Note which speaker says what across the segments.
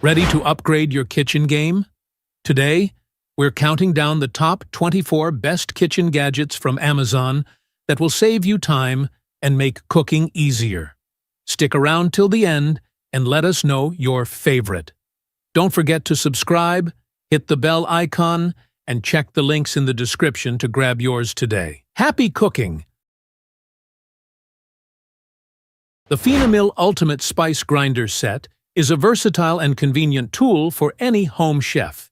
Speaker 1: Ready to upgrade your kitchen game? Today, we're counting down the top 24 best kitchen gadgets from Amazon that will save you time and make cooking easier. Stick around till the end and let us know your favorite. Don't forget to subscribe, hit the bell icon, and check the links in the description to grab yours today. Happy cooking! The Finamil Ultimate Spice Grinder Set is a versatile and convenient tool for any home chef.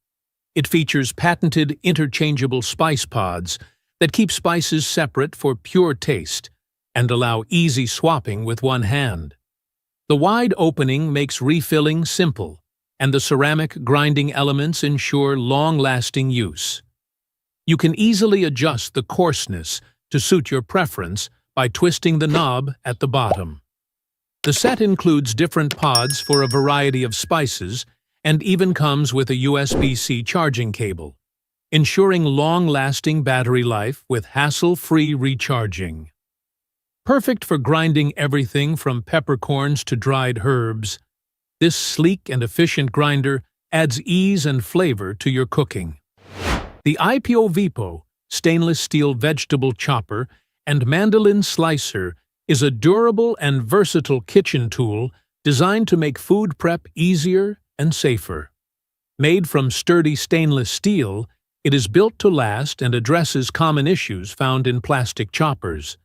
Speaker 1: It features patented interchangeable spice pods that keep spices separate for pure taste and allow easy swapping with one hand. The wide opening makes refilling simple, and the ceramic grinding elements ensure long-lasting use. You can easily adjust the coarseness to suit your preference by twisting the knob at the bottom. The set includes different pods for a variety of spices and even comes with a USB-C charging cable, ensuring long-lasting battery life with hassle-free recharging. Perfect for grinding everything from peppercorns to dried herbs, this sleek and efficient grinder adds ease and flavor to your cooking. The IPO Vipo stainless steel vegetable chopper and mandolin slicer is a durable and versatile kitchen tool designed to make food prep easier and safer. Made from sturdy stainless steel, it is built to last and addresses common issues found in plastic choppers.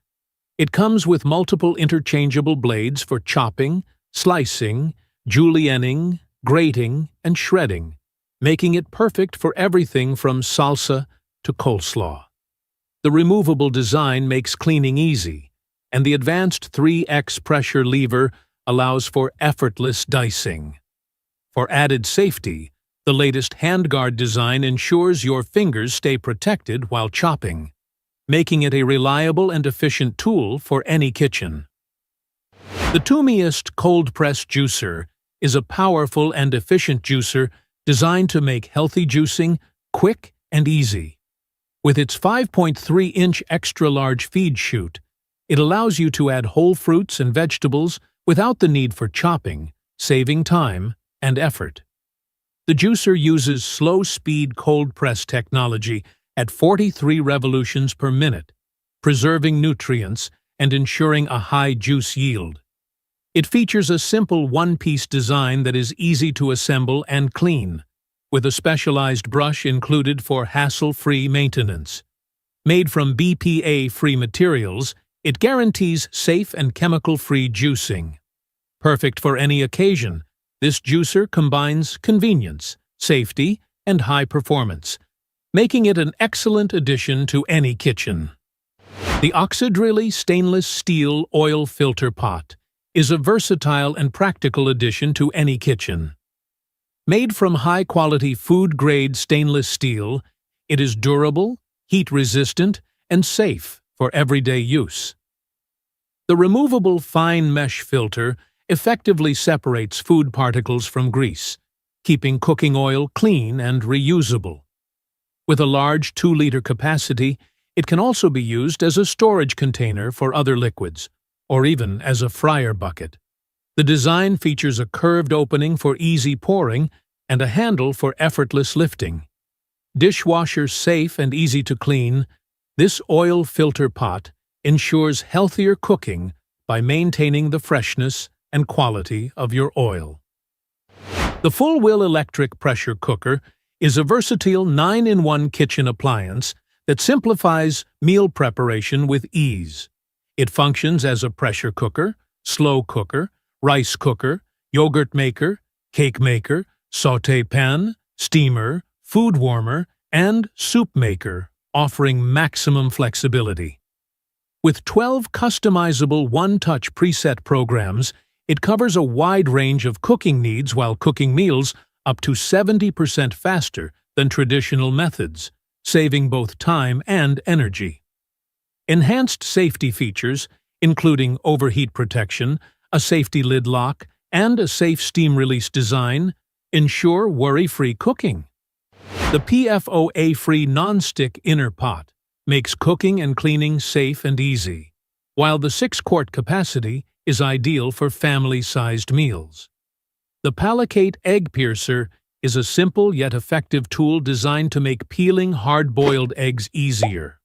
Speaker 1: It comes with multiple interchangeable blades for chopping, slicing, julienning, grating, and shredding, making it perfect for everything from salsa to coleslaw. The removable design makes cleaning easy, and the advanced 3x pressure lever allows for effortless dicing. For added safety, the latest handguard design ensures your fingers stay protected while chopping, making it a reliable and efficient tool for any kitchen. The Toomiest Cold Press Juicer is a powerful and efficient juicer designed to make healthy juicing quick and easy. With its 5.3-inch extra-large feed chute, it allows you to add whole fruits and vegetables without the need for chopping, saving time and effort. The juicer uses slow-speed cold press technology at 43 revolutions per minute, preserving nutrients and ensuring a high juice yield. It features a simple one-piece design that is easy to assemble and clean, with a specialized brush included for hassle-free maintenance. Made from BPA-free materials, it guarantees safe and chemical-free juicing. Perfect for any occasion, this juicer combines convenience, safety, and high performance, making it an excellent addition to any kitchen. The Oxydrilly Stainless Steel Oil Filter Pot is a versatile and practical addition to any kitchen. Made from high-quality food-grade stainless steel, it is durable, heat-resistant, and safe for everyday use. The removable fine mesh filter effectively separates food particles from grease, keeping cooking oil clean and reusable. With a large 2-liter capacity, it can also be used as a storage container for other liquids, or even as a fryer bucket. The design features a curved opening for easy pouring and a handle for effortless lifting. Dishwasher safe and easy to clean, this oil filter pot ensures healthier cooking by maintaining the freshness and quality of your oil. The Full-Will Electric Pressure Cooker is a versatile 9-in-1 kitchen appliance that simplifies meal preparation with ease. It functions as a pressure cooker, slow cooker, rice cooker, yogurt maker, cake maker, sauté pan, steamer, food warmer, and soup maker, offering maximum flexibility. With 12 customizable one-touch preset programs, it covers a wide range of cooking needs while cooking meals up to 70% faster than traditional methods, saving both time and energy. Enhanced safety features, including overheat protection, a safety lid lock, and a safe steam release design, ensure worry-free cooking. The PFOA-free non-stick inner pot makes cooking and cleaning safe and easy, while the 6-quart capacity is ideal for family-sized meals. The Palicate Egg Piercer is a simple yet effective tool designed to make peeling hard-boiled eggs easier.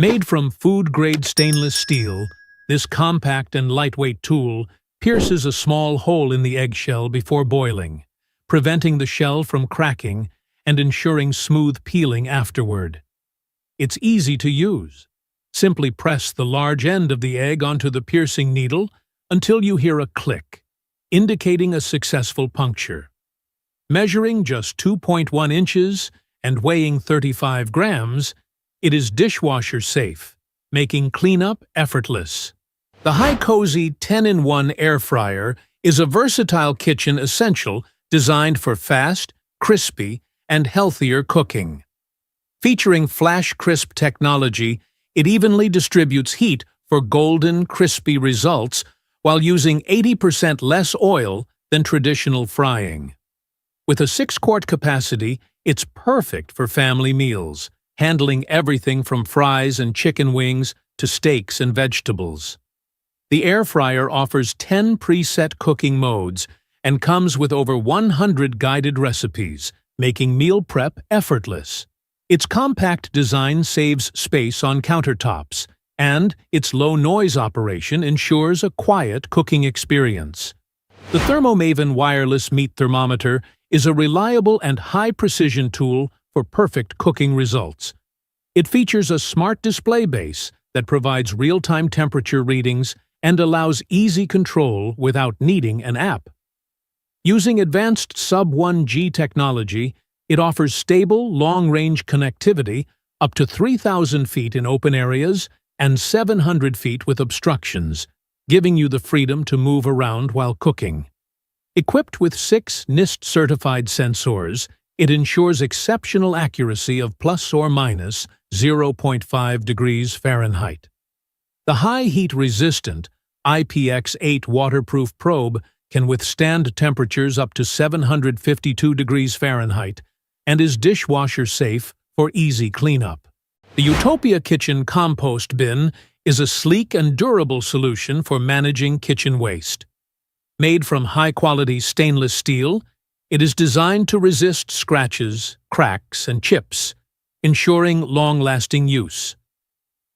Speaker 1: Made from food-grade stainless steel, this compact and lightweight tool pierces a small hole in the eggshell before boiling, preventing the shell from cracking and ensuring smooth peeling afterward. It's easy to use. Simply press the large end of the egg onto the piercing needle until you hear a click, indicating a successful puncture. Measuring just 2.1 inches and weighing 35 grams, it is dishwasher safe, making cleanup effortless. The HiCozy 10-in-1 air fryer is a versatile kitchen essential designed for fast, crispy, and healthier cooking. Featuring flash crisp technology, it evenly distributes heat for golden, crispy results while using 80% less oil than traditional frying. With a 6-quart capacity, it's perfect for family meals, handling everything from fries and chicken wings to steaks and vegetables. The air fryer offers 10 preset cooking modes and comes with over 100 guided recipes, making meal prep effortless. Its compact design saves space on countertops, and its low-noise operation ensures a quiet cooking experience. The ThermoMaven wireless meat thermometer is a reliable and high-precision tool for perfect cooking results. It features a smart display base that provides real-time temperature readings and allows easy control without needing an app. Using advanced sub-1G technology, it offers stable, long-range connectivity up to 3,000 feet in open areas and 700 feet with obstructions, giving you the freedom to move around while cooking. Equipped with 6 NIST-certified sensors, it ensures exceptional accuracy of plus or minus 0.5 degrees Fahrenheit. The high heat-resistant IPX8 waterproof probe can withstand temperatures up to 752 degrees Fahrenheit and is dishwasher-safe for easy cleanup. The Utopia Kitchen Compost Bin is a sleek and durable solution for managing kitchen waste. Made from high-quality stainless steel, it is designed to resist scratches, cracks, and chips, ensuring long-lasting use.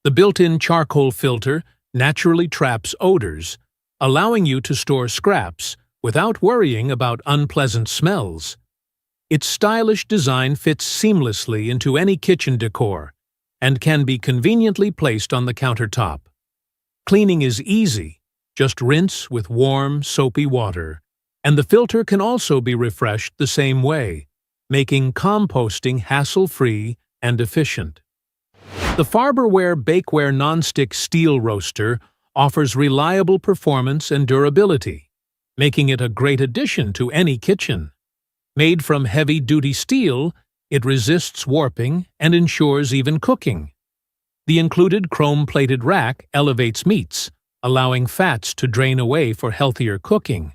Speaker 1: The built-in charcoal filter naturally traps odors, allowing you to store scraps without worrying about unpleasant smells. Its stylish design fits seamlessly into any kitchen decor and can be conveniently placed on the countertop. Cleaning is easy. Just rinse with warm, soapy water, and the filter can also be refreshed the same way, making composting hassle-free and efficient. The Farberware Bakeware nonstick steel roaster offers reliable performance and durability, making it a great addition to any kitchen. Made from heavy-duty steel, it resists warping and ensures even cooking. The included chrome-plated rack elevates meats, allowing fats to drain away for healthier cooking.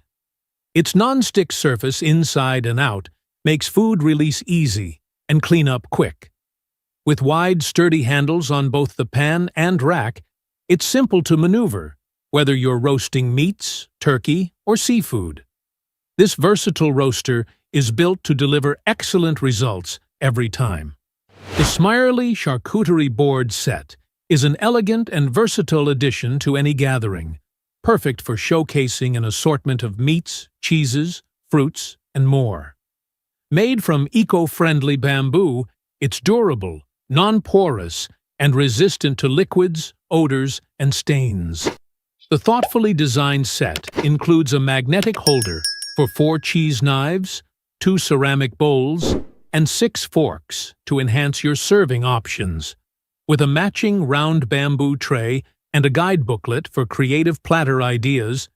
Speaker 1: Its non-stick surface inside and out makes food release easy and cleanup quick. With wide, sturdy handles on both the pan and rack, it's simple to maneuver, whether you're roasting meats, turkey, or seafood. This versatile roaster is built to deliver excellent results every time. The Smiley Charcuterie Board Set is an elegant and versatile addition to any gathering, perfect for showcasing an assortment of meats, cheeses, fruits, and more. Made from eco-friendly bamboo, it's durable, non-porous, and resistant to liquids, odors, and stains. The thoughtfully designed set includes a magnetic holder for 4 cheese knives, 2 ceramic bowls, and 6 forks to enhance your serving options. With a matching round bamboo tray and a guide booklet for creative platter ideas,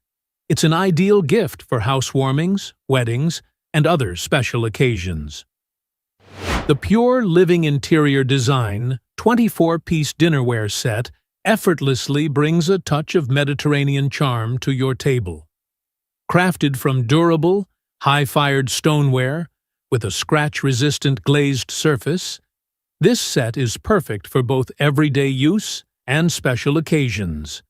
Speaker 1: it's an ideal gift for housewarmings, weddings, and other special occasions. The Pure Living Interior Design 24-piece dinnerware set effortlessly brings a touch of Mediterranean charm to your table. Crafted from durable, high-fired stoneware with a scratch-resistant glazed surface, this set is perfect for both everyday use and special occasions.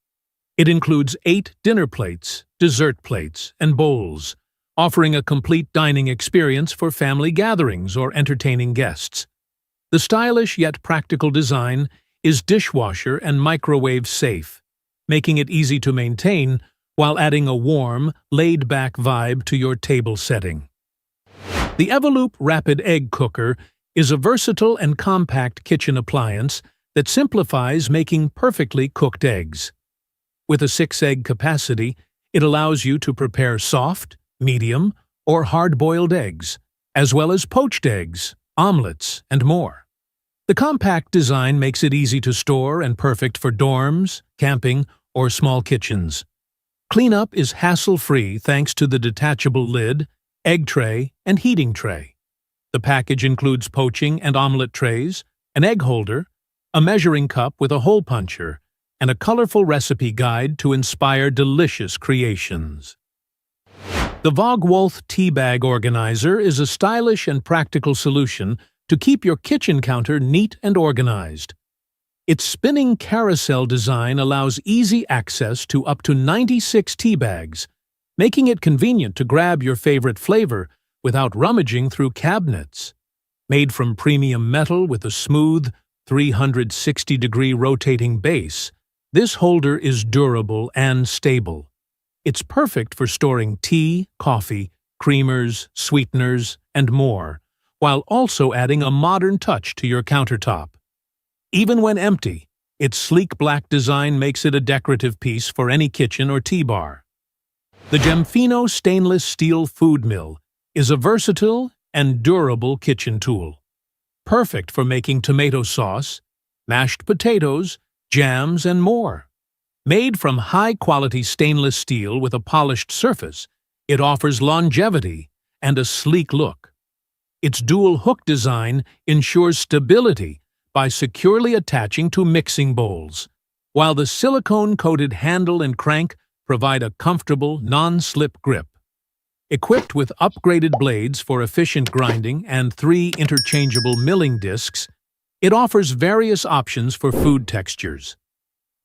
Speaker 1: It includes 8 dinner plates, dessert plates, and bowls, offering a complete dining experience for family gatherings or entertaining guests. The stylish yet practical design is dishwasher and microwave safe, making it easy to maintain while adding a warm, laid-back vibe to your table setting. The Evolup Rapid Egg Cooker is a versatile and compact kitchen appliance that simplifies making perfectly cooked eggs. With a 6-egg capacity, it allows you to prepare soft, medium, or hard-boiled eggs, as well as poached eggs, omelets, and more. The compact design makes it easy to store and perfect for dorms, camping, or small kitchens. Cleanup is hassle-free thanks to the detachable lid, egg tray, and heating tray. The package includes poaching and omelet trays, an egg holder, a measuring cup with a hole puncher, and a colorful recipe guide to inspire delicious creations. The Vogwolf Tea Bag Organizer is a stylish and practical solution to keep your kitchen counter neat and organized. Its spinning carousel design allows easy access to up to 96 tea bags, making it convenient to grab your favorite flavor without rummaging through cabinets. Made from premium metal with a smooth, 360-degree rotating base, this holder is durable and stable. It's perfect for storing tea, coffee, creamers, sweeteners, and more, while also adding a modern touch to your countertop. Even when empty, its sleek black design makes it a decorative piece for any kitchen or tea bar. The Gemfino Stainless Steel Food Mill is a versatile and durable kitchen tool, perfect for making tomato sauce, mashed potatoes, jams, and more. Made from high-quality stainless steel with a polished surface, it offers longevity and a sleek look. Its dual hook design ensures stability by securely attaching to mixing bowls, while the silicone-coated handle and crank provide a comfortable, non-slip grip. Equipped with upgraded blades for efficient grinding and 3 interchangeable milling discs, it offers various options for food textures.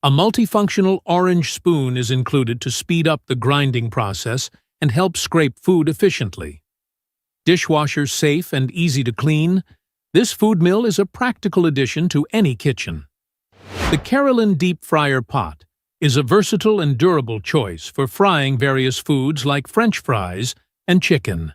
Speaker 1: A multifunctional orange spoon is included to speed up the grinding process and help scrape food efficiently. Dishwasher safe and easy to clean, this food mill is a practical addition to any kitchen. The Carolyn Deep Fryer Pot is a versatile and durable choice for frying various foods like French fries and chicken.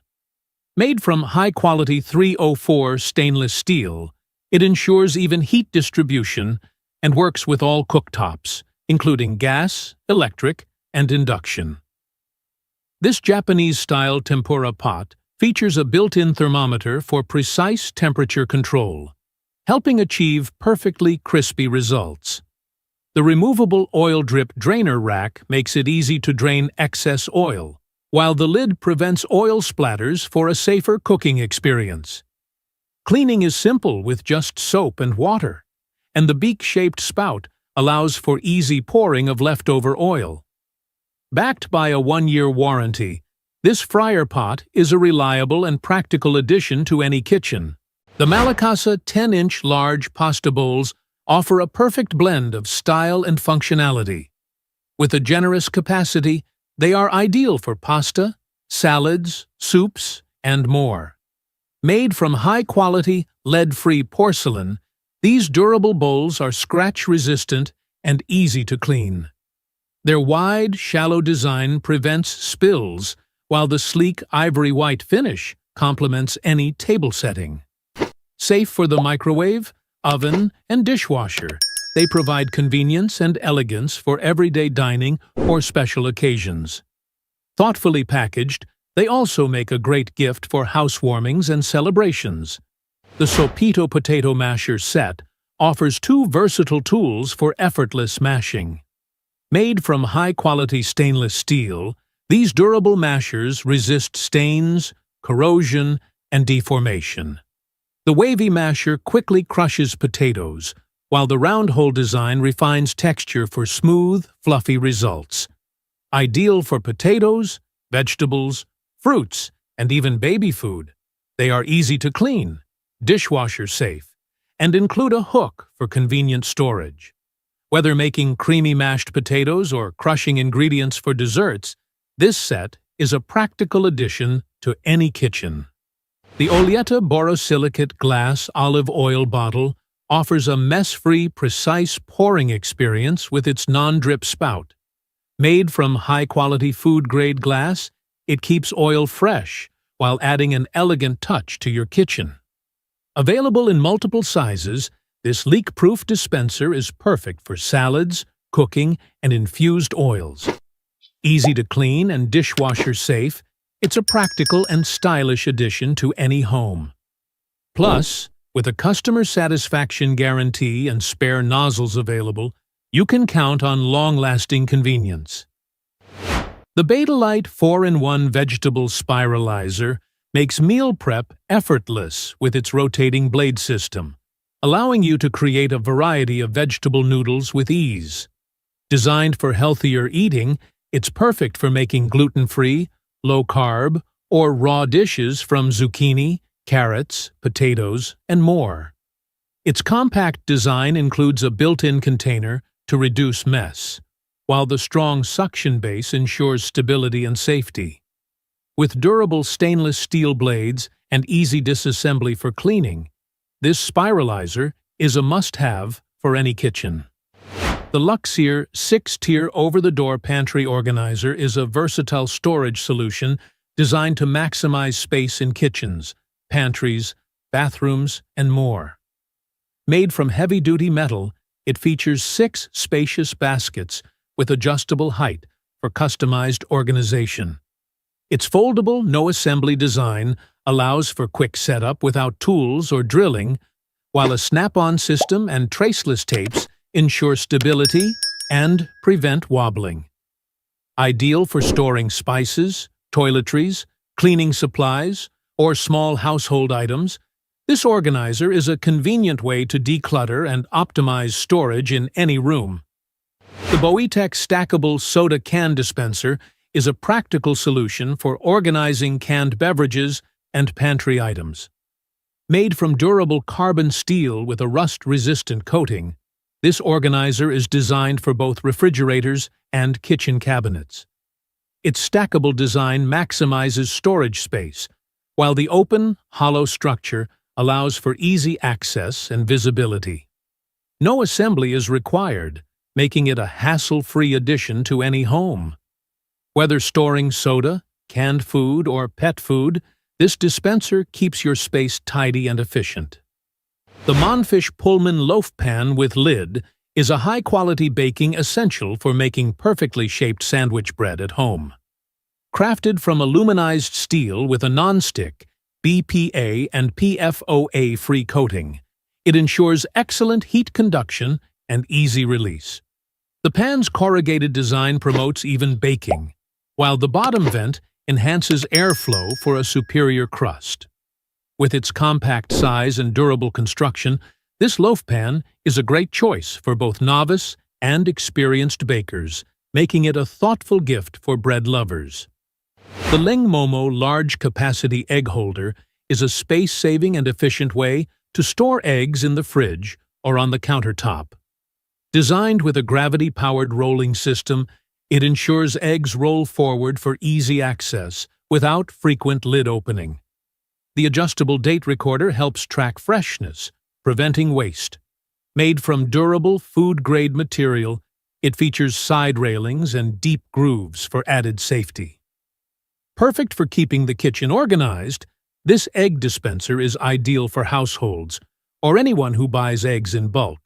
Speaker 1: Made from high-quality 304 stainless steel, it ensures even heat distribution and works with all cooktops, including gas, electric, and induction. This Japanese-style tempura pot features a built-in thermometer for precise temperature control, helping achieve perfectly crispy results. The removable oil drip drainer rack makes it easy to drain excess oil, while the lid prevents oil splatters for a safer cooking experience. Cleaning is simple with just soap and water, and the beak-shaped spout allows for easy pouring of leftover oil. Backed by a 1-year warranty, this fryer pot is a reliable and practical addition to any kitchen. The Malacasa 10-inch large pasta bowls offer a perfect blend of style and functionality. With a generous capacity, they are ideal for pasta, salads, soups, and more. Made from high-quality, lead-free porcelain, these durable bowls are scratch-resistant and easy to clean. Their wide, shallow design prevents spills, while the sleek ivory-white finish complements any table setting. Safe for the microwave, oven, and dishwasher, they provide convenience and elegance for everyday dining or special occasions. Thoughtfully packaged, they also make a great gift for housewarmings and celebrations. The Sopito Potato Masher Set offers 2 versatile tools for effortless mashing. Made from high-quality stainless steel, these durable mashers resist stains, corrosion, and deformation. The wavy masher quickly crushes potatoes, while the round hole design refines texture for smooth, fluffy results. Ideal for potatoes, vegetables, fruits, and even baby food, they are easy to clean, dishwasher safe, and include a hook for convenient storage. Whether making creamy mashed potatoes or crushing ingredients for desserts, this set is a practical addition to any kitchen. The Olietta borosilicate glass olive oil bottle offers a mess-free, precise pouring experience with its non-drip spout. Made from high-quality food-grade glass, it keeps oil fresh while adding an elegant touch to your kitchen. Available in multiple sizes, this leak-proof dispenser is perfect for salads, cooking, and infused oils. Easy to clean and dishwasher safe, it's a practical and stylish addition to any home. Plus, with a customer satisfaction guarantee and spare nozzles available, you can count on long-lasting convenience. The Bakelite 4-in-1 Vegetable Spiralizer makes meal prep effortless with its rotating blade system, allowing you to create a variety of vegetable noodles with ease. Designed for healthier eating, it's perfect for making gluten-free, low-carb, or raw dishes from zucchini, carrots, potatoes, and more. Its compact design includes a built-in container to reduce mess, while the strong suction base ensures stability and safety. With durable stainless steel blades and easy disassembly for cleaning, this spiralizer is a must-have for any kitchen. The Luxier 6-tier over-the-door pantry organizer is a versatile storage solution designed to maximize space in kitchens, pantries, bathrooms, and more. Made from heavy-duty metal, it features 6 spacious baskets with adjustable height for customized organization. Its foldable, no-assembly design allows for quick setup without tools or drilling, while a snap-on system and traceless tapes ensure stability and prevent wobbling. Ideal for storing spices, toiletries, cleaning supplies, or small household items, this organizer is a convenient way to declutter and optimize storage in any room. The Boetex stackable soda can dispenser is a practical solution for organizing canned beverages and pantry items. Made from durable carbon steel with a rust-resistant coating, this organizer is designed for both refrigerators and kitchen cabinets. Its stackable design maximizes storage space, while the open, hollow structure allows for easy access and visibility. No assembly is required, making it a hassle-free addition to any home. Whether storing soda, canned food, or pet food, this dispenser keeps your space tidy and efficient. The Monfish Pullman Loaf Pan with Lid is a high-quality baking essential for making perfectly shaped sandwich bread at home. Crafted from aluminized steel with a non-stick, BPA and PFOA-free coating, it ensures excellent heat conduction and easy release. The pan's corrugated design promotes even baking, while the bottom vent enhances airflow for a superior crust. With its compact size and durable construction, this loaf pan is a great choice for both novice and experienced bakers, making it a thoughtful gift for bread lovers. The Ling Momo large-capacity egg holder is a space-saving and efficient way to store eggs in the fridge or on the countertop. Designed with a gravity-powered rolling system, it ensures eggs roll forward for easy access without frequent lid opening. The adjustable date recorder helps track freshness, preventing waste. Made from durable, food-grade material, it features side railings and deep grooves for added safety. Perfect for keeping the kitchen organized, this egg dispenser is ideal for households or anyone who buys eggs in bulk.